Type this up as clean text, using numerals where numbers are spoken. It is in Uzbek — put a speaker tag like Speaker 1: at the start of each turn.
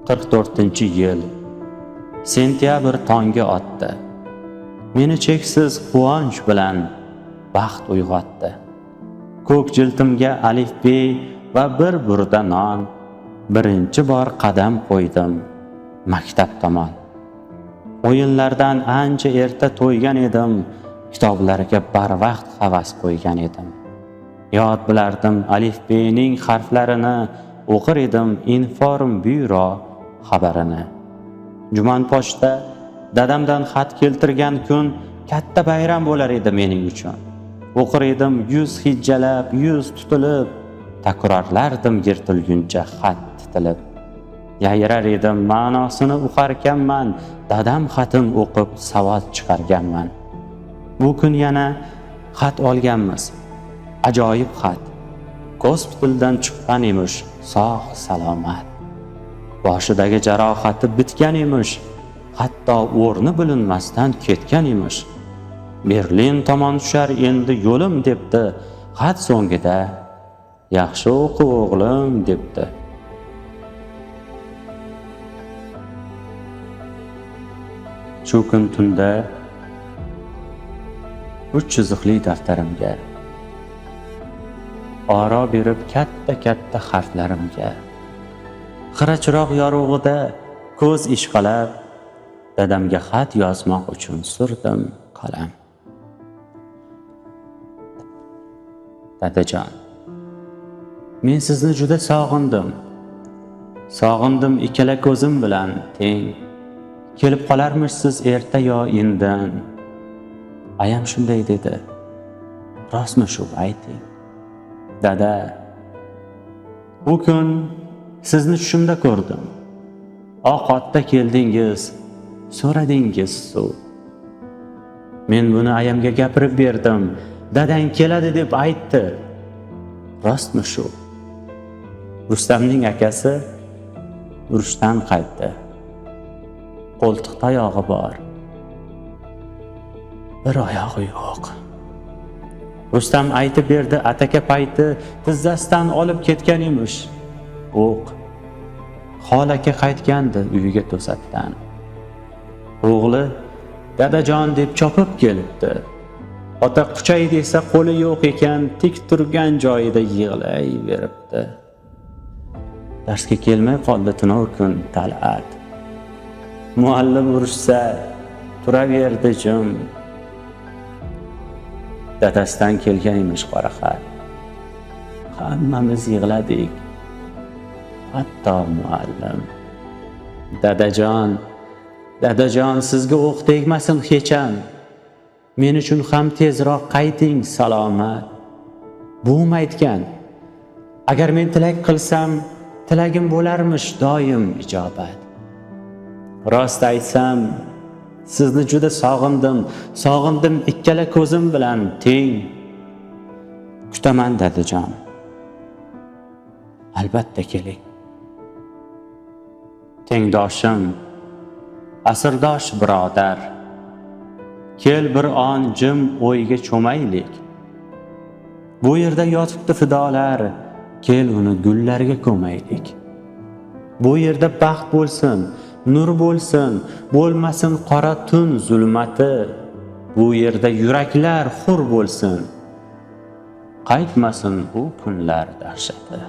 Speaker 1: 1944-yil sentyabr tongi otdi. Meni cheksiz quvonch bilan baxt uyg'otdi. Ko'k jiltimga alifbey va bir burda non, birinchi bor qadam qo'ydim maktab tomon. O'yinlardan ancha erta to'ygan edim, kitoblarga barvaqt havas qo'ygan edim. Yod bilardim alifbeyning harflarini, o'qir edim inform byuro xabarini. Juman pochta dadamdan xat keltirgan kun katta bayram bo'lar edi mening uchun. O'qir edim 100 hijjalab, 100 tutilib, takrorlardim yirtilguncha xat titilib. Yayrar edim ma'nosini o'qarkanman, dadam xatin o'qib savol chiqarganman. Bu kun yana xat olganmiz. Ajoyib xat. Gospitaldan chiqqan emish, sog' salomat. Boshidagi jarohati bitgan emish, hatto o'rni bilinmasdan ketgan emish. Berlin tomon tushar endi yo'lim debdi, xat so'ngida yaxshi o'qi o'g'lim debdi. Shu kun tunda 3 chiziqli daftarimga oro berib katta harflarimga, xira chiroq yorug'ida ko'z ishqalab, dadamga xat yozmoq uchun surdim qalam. Dadajon, men sizni juda sog'indim. Sog'indim ikkala ko'zim bilan teng. Kelib qolarmishsiz erta yo indin. Ayam shunday dedi. Rostmi shu ayting? Dada, bu kun sizni tushimda ko'rdim. Oq otda keldingiz, so'radingiz suv. Men buni ayamga gapirib berdim. Dadang keladi deb aytdi. Rostmi shu? Rustamning akasi urushdan qaytdi. Qo'ltiqda oyog'i bor, bir oyog'i yo'q. Rustam aytib berdi, ataka payti tizzasidan olib ketgan emish. O'q xol aka qaytgandi uyiga to'satdan. O'g'li dadajon deb chopib kelibdi. Ota quchay desa qo'li yo'q ekan, tik turgan joyida yig'layveribdi. Darsga kelmay qoldi tunov kun Tal'at. Muallim urushsa turaverdi jim. Dadasidan kelgan emish qora xat. Hammamiz yig'ladik, hatto muallim. Dadajon sizga o'q tegmasin hecham. Men uchun ham tezroq qayting salomat. Buvim aytgan, agar men tilak qilsam, tilagim bo'larmish doim ijobat. Rost aytsam, sizni juda sog'indim ikkala ko'zim bilan teng. Kutaman dadajon. Albatta keling. Tengdoshim, asrdosh birodar, kel bir on jim o'yga cho'maylik. Bu yerda yotibdi fidolar, kel uni gullarga ko'maylik. Bu yerda baxt bo'lsin, nur bo'lsin, bo'lmasin qora tun zulmati. Bu yerda yuraklar hur bo'lsin, qaytmasin u kunlar dahshati.